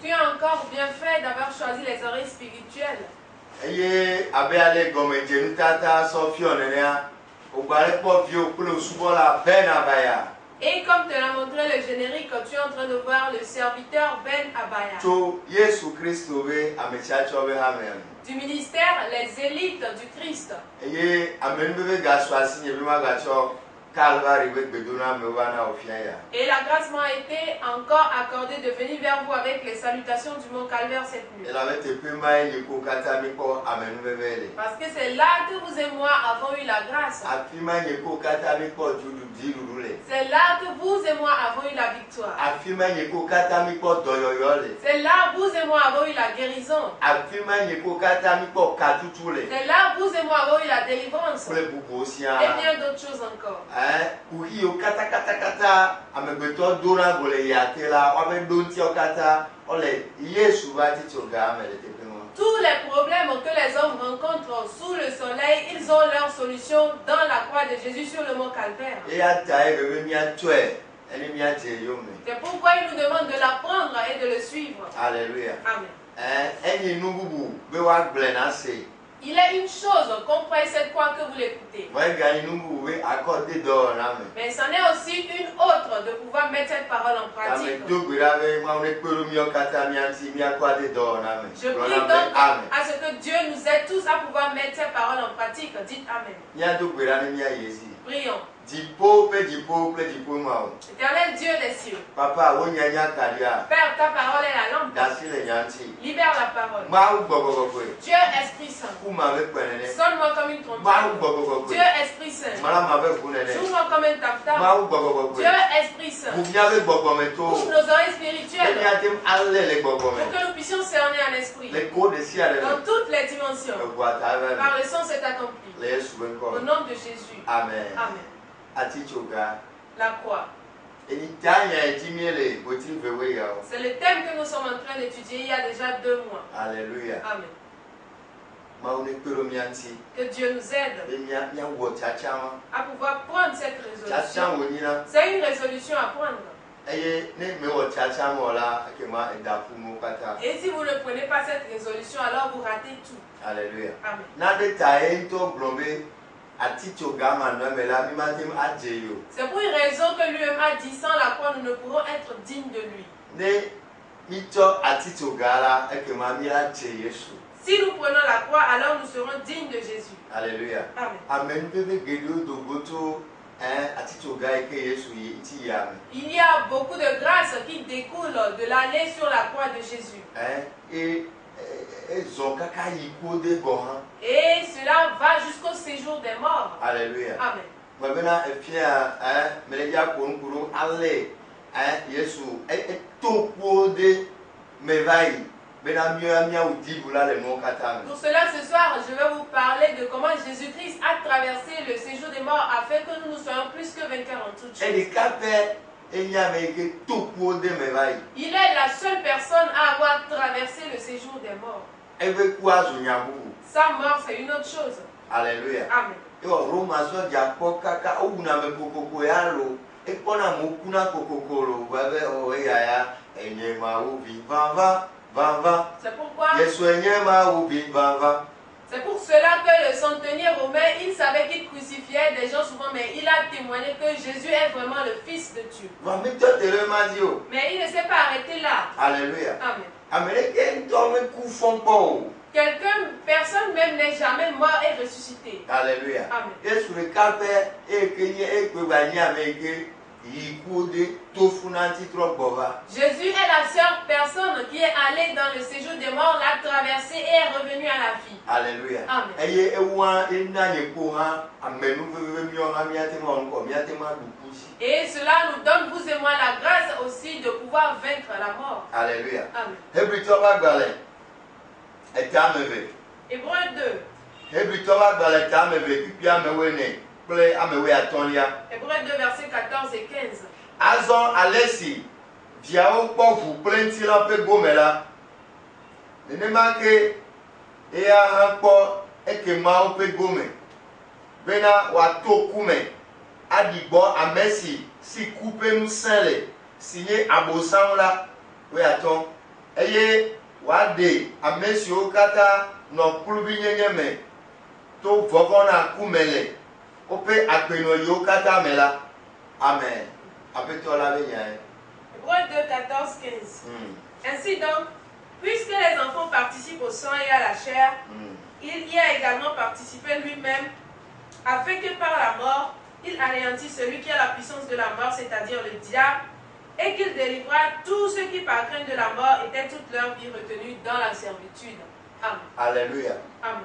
Tu as encore bien fait d'avoir choisi les oreilles spirituelles. Et comme te l'a montré le générique, tu es en train de voir le serviteur Ben Abaya. Du ministère, les élites du Christ. Et la grâce m'a été encore accordée de venir vers vous avec les salutations du mont Calvaire cette nuit. Parce que c'est là que vous et moi avons eu la grâce. C'est là que vous et moi avons eu la victoire. C'est là que vous et moi avons eu la guérison. C'est là que vous et moi avons eu la délivrance. Et bien d'autres choses encore. Tous les problèmes que les hommes rencontrent sous le soleil, ils ont leur solution dans la croix de Jésus sur le mont Calvaire. C'est pourquoi il nous demande de l'apprendre et de le suivre. Alléluia. Amen. Il est une chose qu'on prenne cette fois que vous l'écoutez. Mais c'en est aussi une autre de pouvoir mettre cette parole en pratique. Je prie donc à ce que Dieu nous aide tous à pouvoir mettre cette parole en pratique. Dites Amen. Prions. Éternel Dieu des cieux. Papa, Père, ta parole est la lampe. Libère la parole. Dieu Esprit Saint. Sonne-moi comme une trompette. Dieu Esprit Saint. Joue-moi comme un tam-tam. Dieu Esprit Saint. Ouvre nos oreilles spirituelles pour que nous puissions cerner un esprit dans toutes les dimensions. Par le sang c'est accompli. Au nom de Jésus. Amen. Amen. La croix. C'est le thème que nous sommes en train d'étudier il y a déjà 2 mois. Alléluia. Amen. Que Dieu nous aide à pouvoir prendre cette résolution. C'est une résolution à prendre. Et si vous ne prenez pas cette résolution, alors vous ratez tout. Alléluia. Amen. C'est pour une raison que lui-même a dit, sans la croix, nous ne pourrons être dignes de lui. Si nous prenons la croix, alors nous serons dignes de Jésus. Alléluia. Amen. Il y a beaucoup de grâce qui découlent de l'aller sur la croix de Jésus. Et cela va jusqu'au séjour des morts. Alléluia. Amen. Pour cela, ce soir, je vais vous parler de comment Jésus-Christ a traversé le séjour des morts afin que nous soyons plus que vainqueurs en toutes choses. Il est la seule personne à avoir traversé le séjour des morts. Sa mort, c'est une autre chose. Alléluia. Amen. C'est pourquoi c'est pour cela que le centenier romain, il savait qu'il crucifiait des gens souvent, mais il a témoigné que Jésus est vraiment le Fils de Dieu. Mais il ne s'est pas arrêté là. Alléluia. Amen. Personne même n'est jamais mort et ressuscité. Alléluia. Amen. Jésus est la seule personne qui est allée dans le séjour des morts, l'a traversé et est revenu à la vie. Alléluia. Amen. Et cela nous donne, vous et moi, la grâce aussi de pouvoir vaincre la mort. Alléluia. Amen. Hébreu 2. Hébreu 2, versets 14 et 15. Azon Alessi, Diao Pofu, Plentila Pegomela, Nenemake, Ea Hampo, Ekemao Pegome, Bena Watokume, Adibo Amesi, si coupe nous sale, signé abosan là oui attends eye wade amesio kata no klubi nyenyeme to vogona kumele ope akpeno yo kata mela amen apeto la benya. Hébreux 2, 14, 15. Ainsi donc, puisque les enfants participent au sang et à la chair, il y a également participé lui-même, afin que par la mort, il anéantisse celui qui a la puissance de la mort, c'est-à-dire le diable, et qu'il délivra tous ceux qui, par crainte de la mort, étaient toute leur vie retenus dans la servitude. Amen. Alléluia. Amen.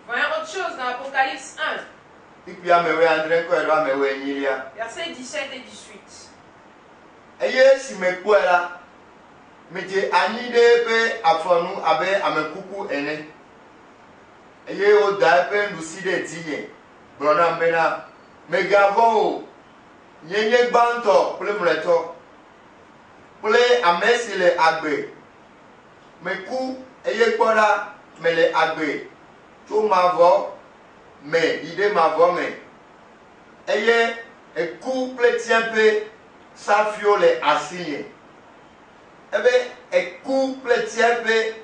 Voyons autre chose dans Apocalypse 1. Versets 17 et 18. Eye si me kwela mete ani de pe afonu abe amekuku ene eye o da pe ndusi de tiye brona mbena megavo nyenye gbanto ple mleto ple amesile agbe meku eye kpora mele agbe to mavo me ide mavo me eye eku ple tiempe Safio les assigné. Eh bien, et couple tièpe,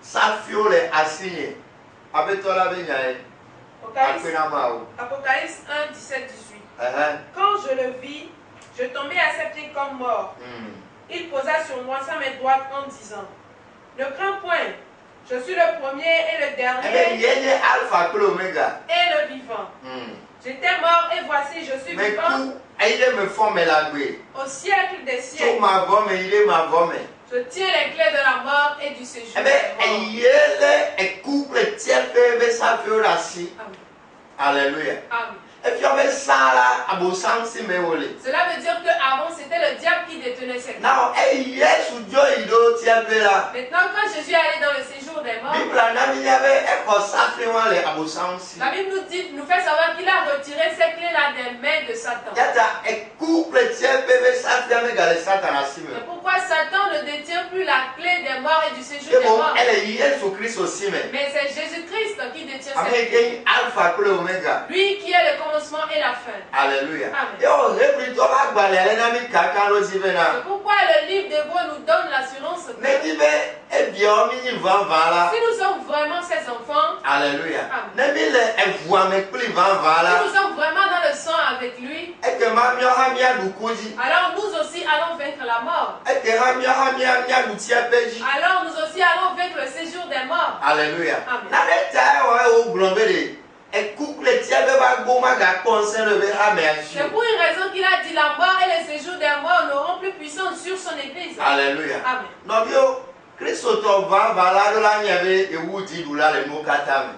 Safio les assigné. Avec toi la baignade. Apocalypse 1, 17, 18. Quand je le vis, je tombais à ses pieds comme mort. Il posa sur moi sa main droite en disant: ne crains point, je suis le premier et le dernier. Alpha et l'Oméga. Et le vivant. J'étais mort et voici je suis vivant. Au siècle des siècles. Je tiens les clés de la mort et du séjour. Alléluia. Amen. Et puis on met ça là, cela veut dire qu'avant c'était le diable qui détenait cette mort. Maintenant quand Jésus est allé dans le séjour des morts, la Bible nous dit, nous fait savoir qu'il a retiré ces clés là des mains de Satan. C'est pourquoi Satan ne détient plus la clé des morts et du séjour des morts. Mais c'est Jésus-Christ qui détient cette clé. Lui qui est le commencement et la fin. Alléluia. C'est pourquoi le livre d'Hébreux nous donne l'assurance que si nous sommes vraiment ses enfants, alléluia. Si nous sommes vraiment dans le sang avec lui, alors nous aussi allons vaincre la mort. Alors nous aussi allons vaincre le séjour des morts. Alléluia. C'est pour une raison qu'il a dit la mort et le séjour des morts n'auront plus puissance sur son église. Alléluia. Amen.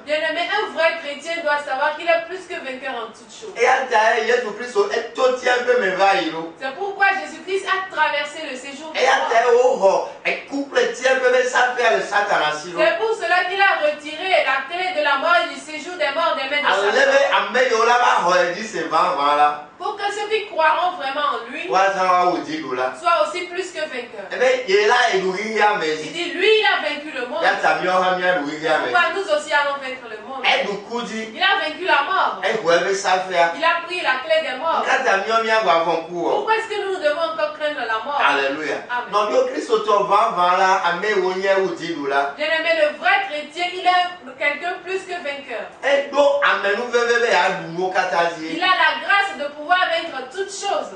Bien-aimé, un vrai chrétien doit savoir qu'il est plus que vainqueur en toutes choses. C'est pourquoi Jésus-Christ a traversé le séjour des morts. C'est pour cela qu'il a retiré la clé de la mort et du séjour des morts des mains de Satan. Pour que ceux qui croiront vraiment en lui soient aussi plus que vainqueurs. Il dit, lui, il a vaincu le monde. Pourquoi nous aussi allons vaincre le monde? Il a vaincu la mort. Il a pris la clé des morts. Pourquoi est-ce que nous devons encore craindre la mort? Alléluia. Bien-aimé, le vrai chrétien, il est quelqu'un plus que vainqueur. Il a la grâce de pouvoir vaincre toutes choses.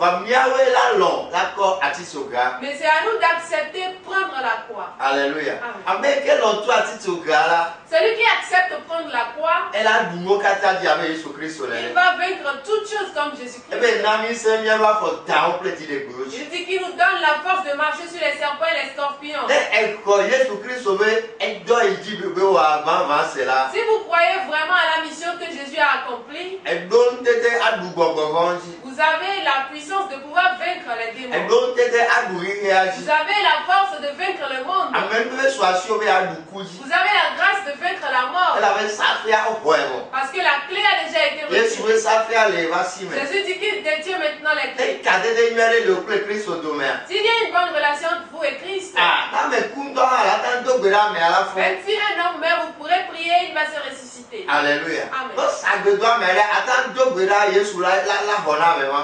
Mais c'est à nous d'accepter prendre la croix. Alléluia. Celui qui accepte de prendre la croix, il va vaincre toutes choses comme Jésus-Christ. Il dit qu'il nous donne la force de marcher sur les serpents et les scorpions. Si vous croyez vraiment à la mission que Jésus a accomplie, vous avez la puissance de pouvoir vaincre les démons. Vous avez la force de vaincre le monde. Vous avez la grâce de vaincre la mort. Parce que la clé a déjà été retirée. Jésus dit qu'il détient maintenant les clés. S'il y a une bonne relation entre vous et Christ, même si un homme meurt, vous pourrez prier et il va se ressusciter. Alléluia. Amen.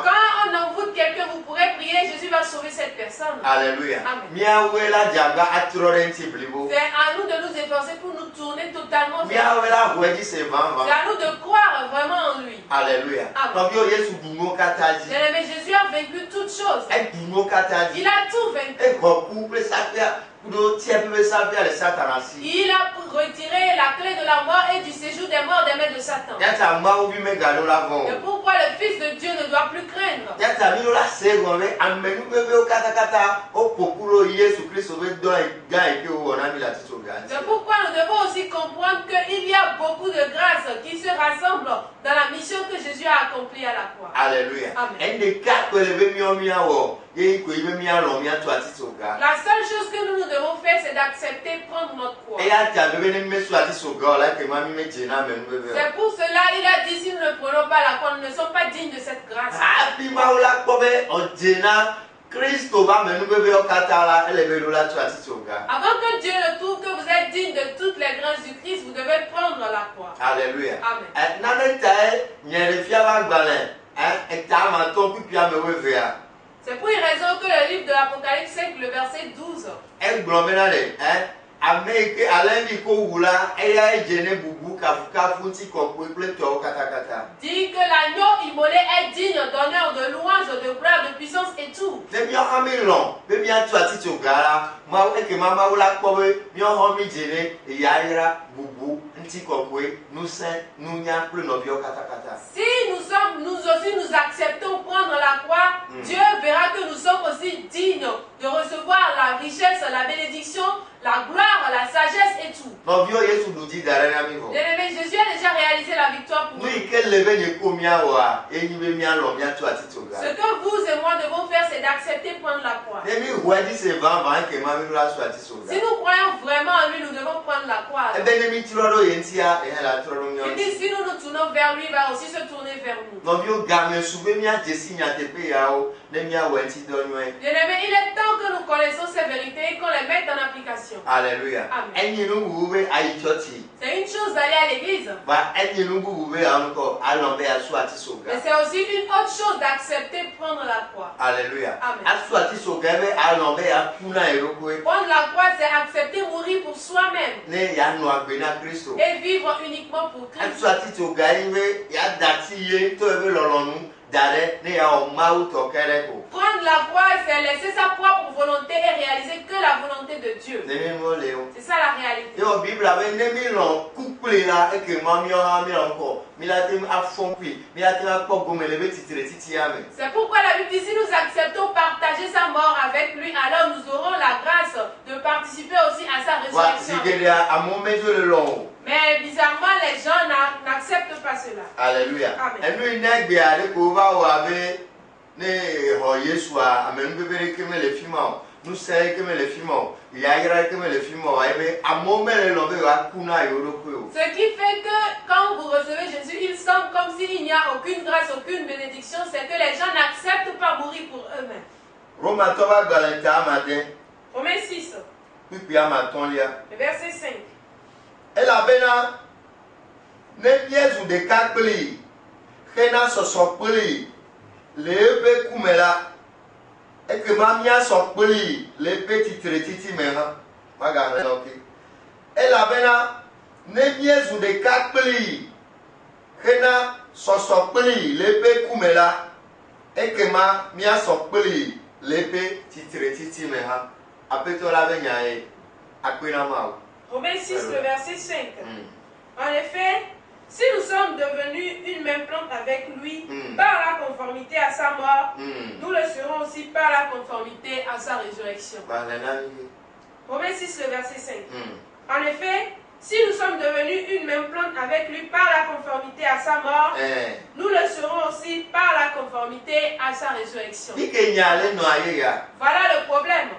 Quand on envoûte quelqu'un, vous pourrez prier, Jésus va sauver cette personne. Alléluia. Amen. C'est à nous de nous efforcer pour nous tourner totalement vers lui. C'est à nous de croire vraiment en lui. Alléluia. Amen. Mais Jésus a vaincu toutes choses. Il a tout vaincu. Il a retiré la clé de la mort et du séjour des morts des mains de Satan. C'est pourquoi le Fils de Dieu ne doit plus craindre. C'est pourquoi nous devons aussi comprendre qu'il y a beaucoup de grâces qui se rassemblent dans la mission que Jésus a accomplie à la croix. Alléluia. Amen. La seule chose que nous devons faire, c'est d'accepter prendre notre croix. C'est pour cela il a dit, si nous ne prenons pas la croix, nous ne sommes pas dignes de cette grâce. Avant que Dieu ne trouve que vous êtes digne de toutes les grâces du Christ, vous devez prendre la croix. Alléluia. Amen. C'est pour une raison que le livre de l'Apocalypse 5, le verset 12. Dit que l'agneau immolé est digne d'honneur, de louange, de gloire, de puissance et tout. Si nous aussi nous acceptons prendre la croix, Dieu verra que nous sommes aussi dignes de recevoir la richesse, la bénédiction, la gloire, la sagesse et tout. Bien-aimé, Jésus a déjà réalisé la victoire pour nous. Ce que vous et moi devons faire, c'est d'accepter prendre la croix. Si nous croyons vraiment en lui, nous devons prendre la croix. Il dit, si nous nous tournons vers lui, il va aussi se tourner vers nous. Bien-aimé, il est temps que nous connaissons ces vérités et qu'on les mette en application. Alléluia. Amen. C'est une chose d'aller à l'église. Mais c'est aussi une autre chose d'accepter prendre la croix. Alléluia. Amen. Prendre la croix, c'est accepter mourir pour soi-même et vivre uniquement pour Christ. Prendre la croix, c'est laisser sa propre volonté et réaliser que la volonté de Dieu. C'est ça la réalité. C'est pourquoi la Bible dit, si nous acceptons partager sa mort avec lui, alors nous aurons la grâce de participer aussi à sa résurrection. Mais bizarrement, les gens n'acceptent pas cela. Alléluia. Amen. Ce qui fait que quand vous recevez Jésus, il semble comme s'il n'y a aucune grâce, aucune bénédiction, c'est que les gens n'acceptent pas mourir pour eux-mêmes. Romains 6, le verset 5. Et que mamia sokpeli le petit tretiti meha maga ok elle abena ne miezu de kakpeli kena sosokpeli le pe kumela et que ma mia sokpeli le petit tretiti meha apeto la benya e akwena ma. Romains 6 le verset 5. En effet, si nous sommes devenus une même plante avec lui par la conformité à sa mort, nous le serons aussi par la conformité à sa résurrection. Romains 6, le verset 5. En effet, si nous sommes devenus une même plante avec lui par la conformité à sa mort, nous le serons aussi par la conformité à sa résurrection. Voilà le problème.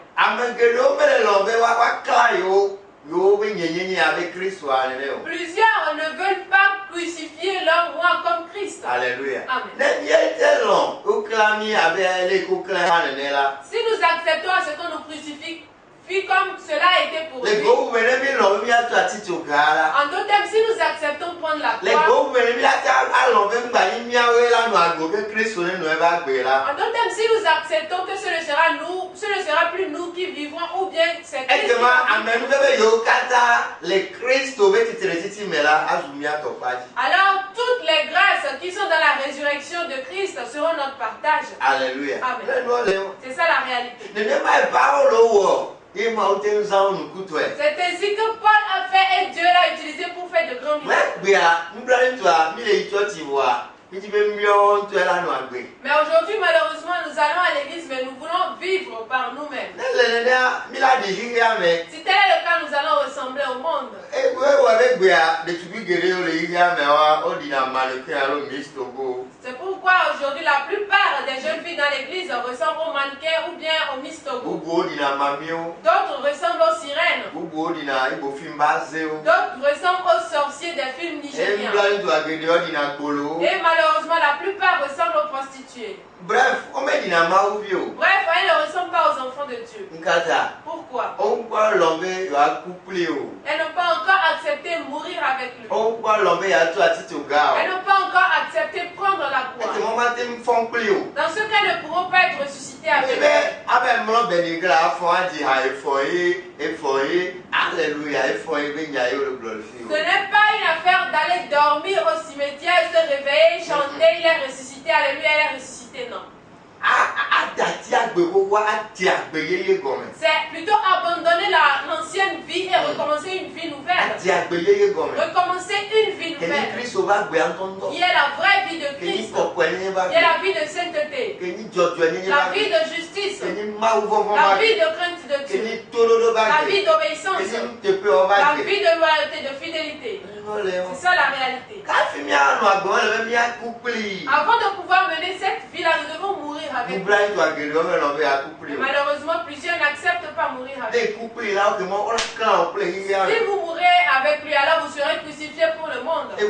Plusieurs ne veulent pas crucifier leur roi comme Christ. Alléluia. Amen. Si nous acceptons à ce qu'on nous crucifie puis comme cela a été pour lui. En d'autres termes, si nous acceptons de prendre la croix, en d'autres termes, si nous acceptons que ce ne sera plus nous qui vivrons ou bien c'est Christ. Alors toutes les grâces qui sont dans la résurrection de Christ seront notre partage. Alléluia. Amen. C'est ça la réalité. C'est ainsi que Paul a fait et Dieu l'a utilisé pour faire de grands miracles. Mais aujourd'hui, malheureusement, nous allons à l'église, mais nous voulons vivre par nous-mêmes. Si tel est le cas, nous allons ressembler au monde. C'est pourquoi aujourd'hui, la plupart des jeunes filles dans l'église ressemblent aux mannequins ou bien aux Miss Togo. D'autres ressemblent aux sirènes. D'autres ressemblent aux sorciers des films nigériens. Et malheureusement, la plupart ressemblent aux prostituées. Bref, elles ne ressemblent pas aux enfants de Dieu. Pourquoi? Elles n'ont pas encore accepté de mourir avec lui. Elles n'ont pas encore accepté de prendre la croix. Dans ce cas, elles ne pourront pas être ressuscitées avec lui. Ce n'est pas une affaire d'aller dormir au cimetière, se réveiller, chanter, il est ressuscité, alléluia, il est ressuscité, non. C'est plutôt abandonner l'ancienne vie et recommencer une vie nouvelle. Recommencer une vie nouvelle. Qui est la vraie vie de Christ. Qui est la vie de sainteté. La vie de justice. La vie de crainte de Dieu. La vie d'obéissance. La vie de loyauté, de fidélité. C'est ça la réalité. Avant de pouvoir mener cette vie-là, nous devons mourir avec lui. Mais malheureusement, plusieurs n'acceptent pas mourir avec lui. Si vous mourrez avec lui, alors vous serez crucifiés pour le monde. Et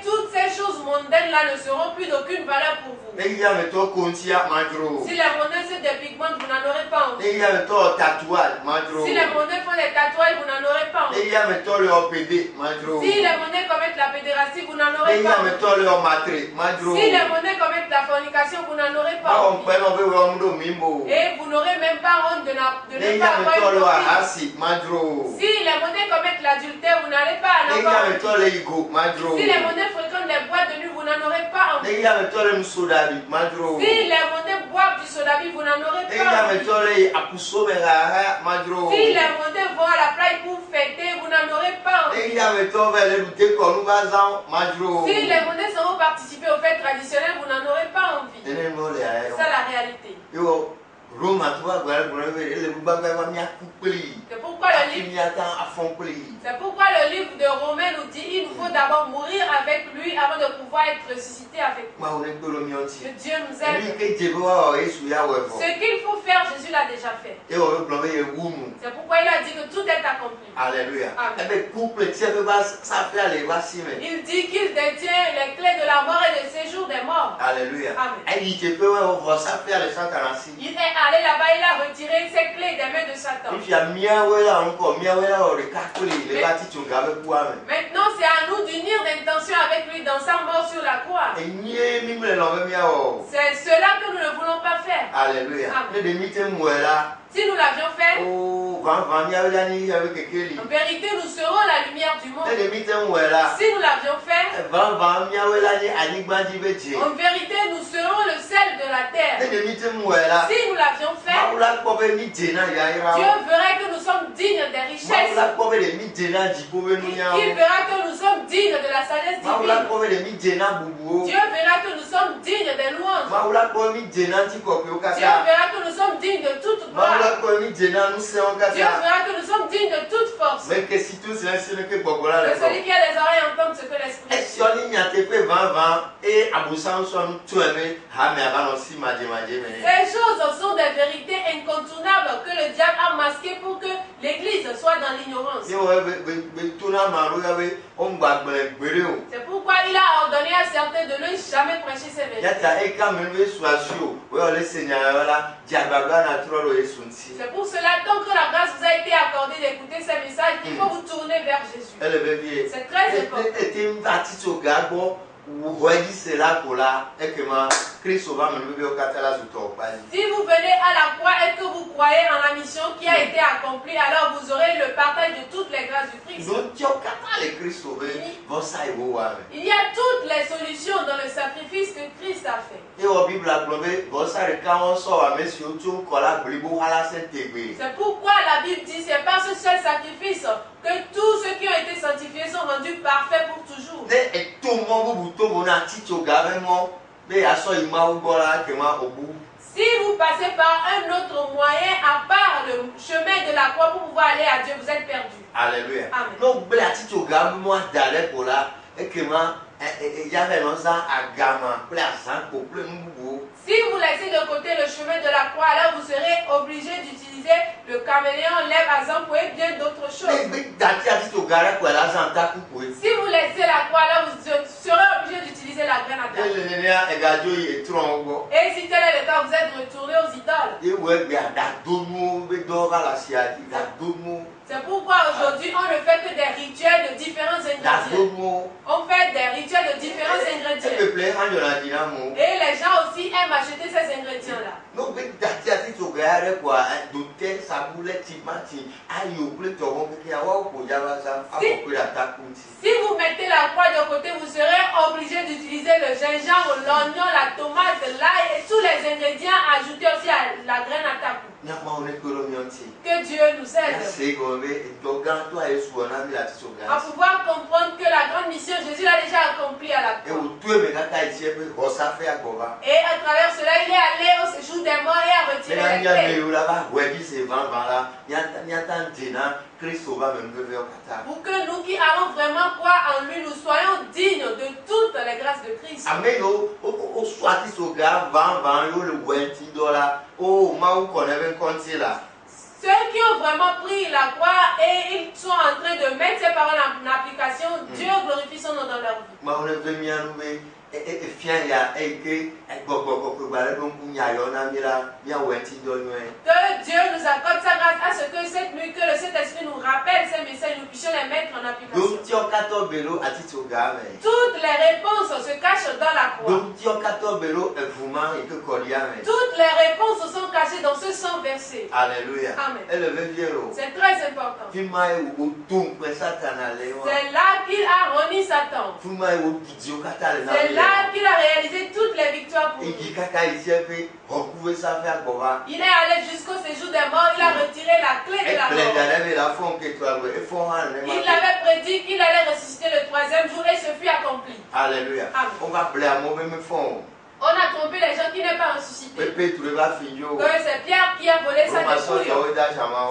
toutes ces choses mondaines-là ne seront plus d'aucune valeur pour vous. Si les monnaies se dépigmentent, vous n'en aurez pas envie. Si les monnaies font des tatouages, vous n'en aurez pas envie. Si les monnaies commettent la pédérastie, vous n'en aurez pas envie. Si les monnaies commettent la fornication, vous n'en aurez pas envie. Et vous n'aurez même pas honte de ne pas avoir une copine. Si les monnaies commettent l'adultère, vous n'allez pas en avoir envie. Si les monnaies fréquentent les boîtes de nuit, vous n'en aurez pas envie. Si les monnaies boivent du sodabi, vous n'en aurez pas envie. Si les monnaies vont à la plage pour fêter, vous n'en aurez pas envie. Si les monnaies seront participer aux fêtes traditionnelles, vous n'en aurez pas envie. C'est ça la réalité. C'est pourquoi le livre de Romains nous dit qu'il nous faut d'abord mourir avec lui avant de pouvoir être ressuscité avec lui. Que Dieu nous aide. Ce qu'il faut faire, Jésus l'a déjà fait. C'est pourquoi il a dit que tout est accompli. Alléluia. Il dit qu'il détient les clés de la mort et du séjour des morts. Alléluia. Amen. Il est allé là-bas, il a retiré ses clés des mains de Satan. Maintenant, c'est à nous d'unir d'intention avec lui dans sa mort sur la croix. C'est cela que nous ne voulons pas faire. Alléluia. Si nous l'avions fait, en vérité, nous serons la lumière du monde. Si nous l'avions fait, en vérité, nous serons le sel de la terre. Si nous l'avions fait, Dieu verra que nous sommes dignes des richesses. Il verra que nous sommes dignes de la sagesse divine. Dieu verra que nous sommes dignes des louanges. Dieu verra que nous sommes dignes de toute gloire. Dieu verra que nous sommes dignes de toute force. Que celui qui a les oreilles entende ce que l'Esprit dit. Ces choses sont des vérités incontournables que le diable a masquées pour que l'Église soit dans l'ignorance. C'est pourquoi il a ordonné à certains de ne jamais prêcher ces versets. C'est pour cela, tant que la grâce vous a été accordée d'écouter ces messages, il faut vous tourner vers Jésus. C'est très important. Si vous venez à la croix et que vous croyez en la mission qui a été accomplie, alors vous aurez le partage de toutes les grâces du Christ. Il y a toutes les solutions dans le sacrifice que Christ a fait. C'est pourquoi la Bible dit c'est par ce seul sacrifice que tous ceux qui ont été sanctifiés sont rendus parfaits pour toujours. Si vous passez par un autre moyen à part le chemin de la croix pour pouvoir aller à Dieu, vous êtes perdu. Alléluia. Amen. Si vous laissez de côté le chemin de la croix, alors vous serez obligé d'utiliser le caméléon, lève à zampo et bien d'autres choses. Si vous laissez la croix, alors vous serez obligé d'utiliser la graine à terre. Et si tel est le cas, vous êtes retourné aux idoles. C'est pourquoi aujourd'hui on ne fait que des rituels de différents ingrédients. On fait des rituels de différents ingrédients. Et les gens aussi aiment acheter ces ingrédients-là. Si vous mettez la croix de côté, vous serez obligé d'utiliser le gingembre, l'oignon, la tomate, l'ail et tous les ingrédients ajoutés aussi à la graine à takou. Que Dieu nous aide à pouvoir comprendre que la grande mission, Jésus l'a déjà accomplie à la croix. Et à travers cela, il est allé au séjour des morts et a retiré les pour que nous qui avons vraiment foi en lui, nous soyons dignes de toutes les grâces de Christ. Ceux qui ont vraiment pris la croix et ils sont en train de mettre ces paroles en application, Dieu glorifie son nom dans leur vie. Que Dieu nous accorde sa grâce à ce que cette nuit, que le Saint-Esprit nous rappelle ces messages, nous puissions les mettre en application. Toutes les réponses se cachent dans la croix. Toutes les réponses sont cachées dans ce sang versé. Alléluia. Amen. C'est très important. C'est là qu'il a remis Satan. C'est là qu'il a réalisé toutes les victoires pour nous. Il est allé jusqu'au séjour des morts, il a retiré la clé de la mort. Il avait prédit qu'il allait ressusciter le troisième jour et ce fut accompli. Alléluia. On a trompé les gens qui n'ont pas ressuscité. Que c'est Pierre qui a volé sa dépouille.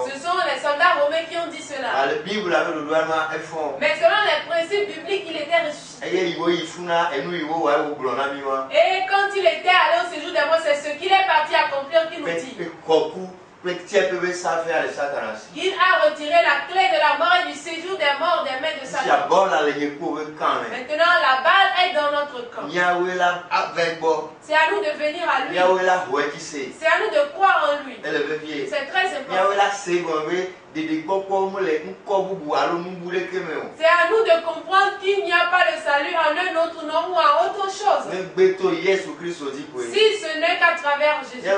Ce sont les soldats romains qui ont dit cela. Mais selon les principes bibliques, il était ressuscité. Et quand il était allé au séjour des morts, c'est ce qu'il est parti accomplir qu'il nous dit. Il a retiré la clé de la mort et du séjour des morts des mains de Satan. Maintenant, la balle est dans notre camp. C'est à nous de venir à lui. C'est à nous de croire en lui. C'est très important. C'est à nous de comprendre qu'il n'y a pas de salut en un autre nom ou en autre chose. Si ce n'est qu'à travers Jésus. C'est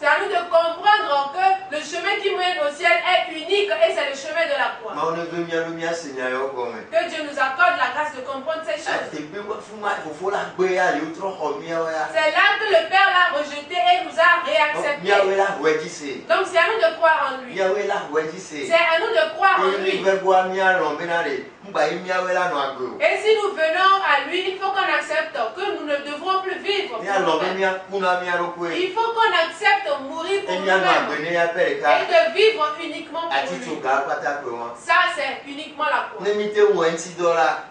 à nous de comprendre que le chemin qui mène au ciel est unique et c'est le chemin de la croix. Que Dieu nous accorde la grâce de comprendre ces choses. C'est là que le Père l'a rejeté et nous a réaccepté. Donc c'est à nous de croire en lui. C'est à nous de croire en lui. Et si nous venons à lui, il faut qu'on accepte que nous ne devrons plus vivre pour nous-mêmes. Il faut qu'on accepte mourir pour nous-mêmes et de vivre uniquement pour lui. Ça c'est uniquement la croix.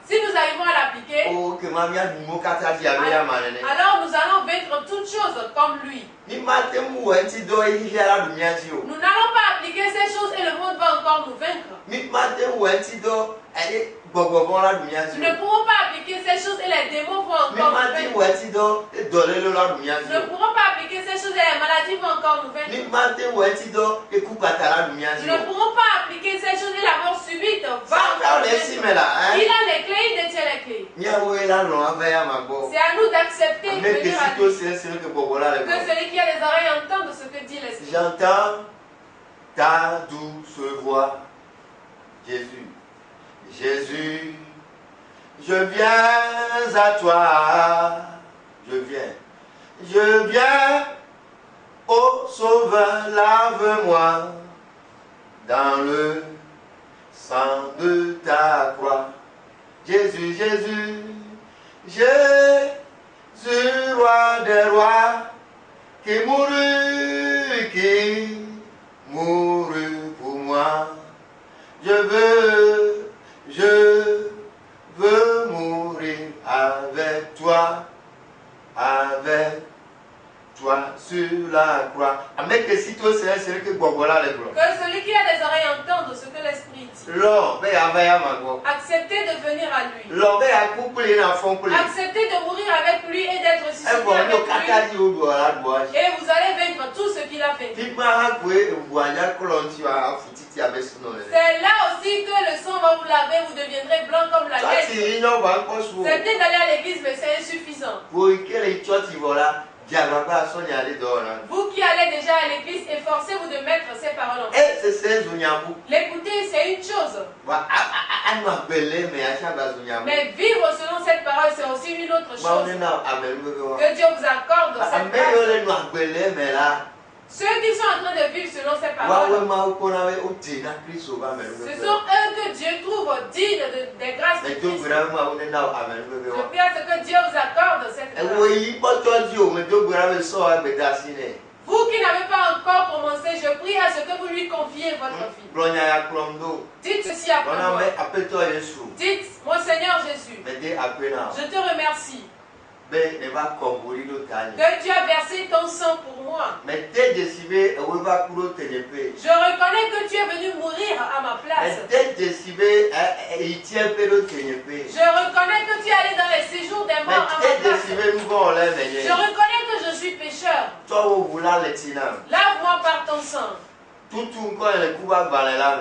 Si nous arrivons à l'appliquer, alors nous allons vaincre toutes choses comme lui. Nous n'allons pas appliquer ces choses et le monde va encore encore nous vaincre. Nous ne pourrons pas appliquer ces choses et les démons vont encore nous vaincre. Nous ne pourrons pas appliquer ces choses et les maladies vont encore nous vaincre. Nous ne pourrons pas appliquer ces choses et la mort subite va encore nous vaincre. Il a les clés, il détient les clés. C'est à nous d'accepter de venir à lui. Que celui qui a les oreilles entende ce que dit l'Esprit. J'entends ta douce voix, Jésus. Jésus, je viens à toi. Je viens, ô Sauveur, lave-moi dans le sang de ta croix. Jésus, Jésus, Jésus, roi des rois, qui mourut pour moi. Je veux mourir avec toi sur la croix. Que celui qui a des oreilles entende ce que l'Esprit dit. Acceptez de venir à lui. Acceptez de mourir avec lui et d'être ressuscité avec lui. Et vous allez vaincre tout ce qu'il a fait. C'est là aussi que le sang va vous laver, vous deviendrez blanc comme la neige. C'est peut-être d'aller à l'église, mais c'est insuffisant. Vous qui allez déjà à l'église, efforcez-vous de mettre ces paroles en place. L'écouter, c'est une chose. Mais vivre selon cette parole, c'est aussi une autre chose. Que Dieu vous accorde cette grâce. Ceux qui sont en train de vivre selon ces paroles, ce sont eux que Dieu trouve dignes des grâces de Christ. Je prie à ce que Dieu vous accorde cette grâce. Vous qui n'avez pas encore commencé, je prie à ce que vous lui confiez votre vie. Dites ceci après moi. Dites, mon Seigneur Jésus, je te remercie que tu as versé ton sang pour moi. Je reconnais que tu es venu mourir à ma place. Je reconnais que tu es allé dans les séjours des morts à ma place. Je reconnais que je suis pécheur. Lave-moi par ton sang.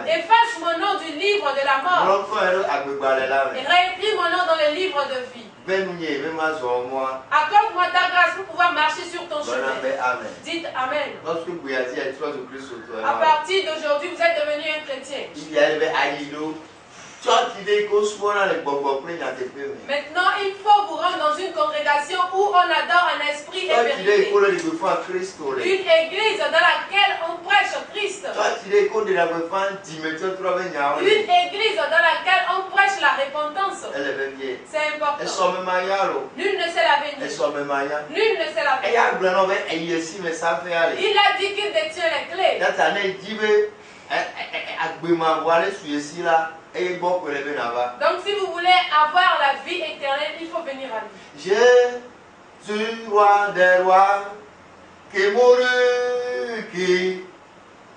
Efface mon nom du livre de la mort. Et réécris mon nom dans le livre de vie. Accorde-moi ta grâce pour pouvoir marcher sur ton chemin. Dites Amen. À partir d'aujourd'hui, vous êtes devenu un chrétien. Maintenant, il faut vous rendre dans une congrégation où on adore un esprit et vérité. Une église dans laquelle on prêche Christ. Une église dans laquelle on prêche la repentance. C'est important. Nul ne sait l'avenir. Nul ne sait l'avenir. Il a dit qu'il détient les clés. Donc si vous voulez avoir la vie éternelle, il faut venir à lui. Jésus, roi des rois, qui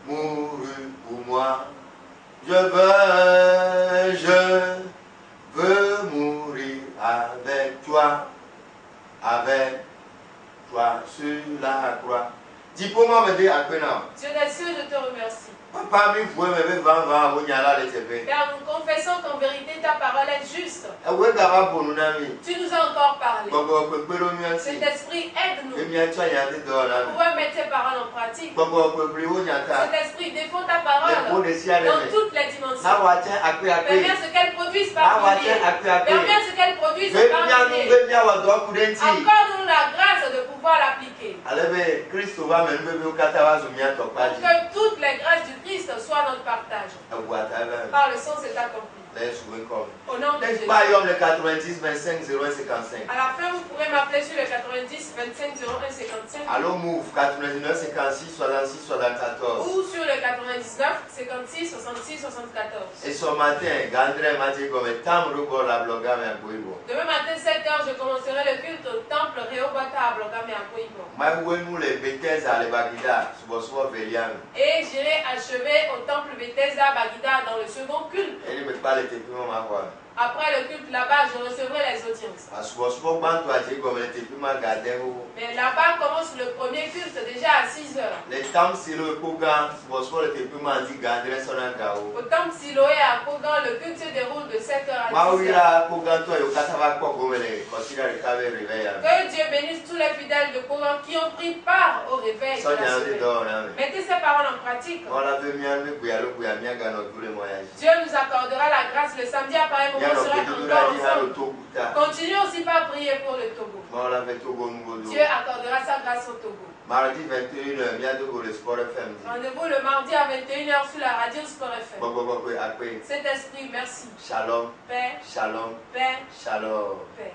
mourut pour moi. Je veux mourir avec toi sur la croix. Dis pour moi, me dire à Dieu des cieux, je te remercie. Papa, Père, nous confessons qu'en vérité ta parole est juste. Tu nous as encore parlé. Cet esprit aide-nous pour pouvoir mettre tes paroles en pratique. Cet esprit défend ta parole dans toutes les dimensions. Permets ce qu'elle produise par milliers. Permets ce qu'elle produise par milliers. Accorde-nous la grâce de pouvoir l'appliquer. Pour que toutes les grâces du Christ soit notre partage. Par le sang, c'est accompli. Au nom de Jésus. À la fin, vous pourrez m'appeler sur le 90 25 01 55. Allô, move 99 56 66 74. Ou sur le 99 56 66 74. Et ce matin, Gandré m'a dit comme Demain matin, 7h, je commencerai le culte au temple Rehoboth à Blogame à Et j'irai achever au temple Bethesda Bagida dans le second culte. Après le culte là-bas, je recevrai les audiences. Mais là-bas commence le premier culte déjà à 6 heures. Au temple Siloé à Kogan, le culte se déroule de 7 heures à 10 heures. Que Dieu bénisse tous les fidèles de Kogan qui ont pris part au réveil de la semaine. Mettez ces paroles en pratique. Dieu nous accordera la grâce le samedi à pareil moment. Continue aussi par prier pour le Togo. Dieu accordera sa grâce au Togo. Mardi 21h, le Sport FM. Rendez-vous le mardi à 21h sur la radio Sport FM. Cet esprit, merci. Shalom. Paix. Shalom. Paix. Shalom. Paix.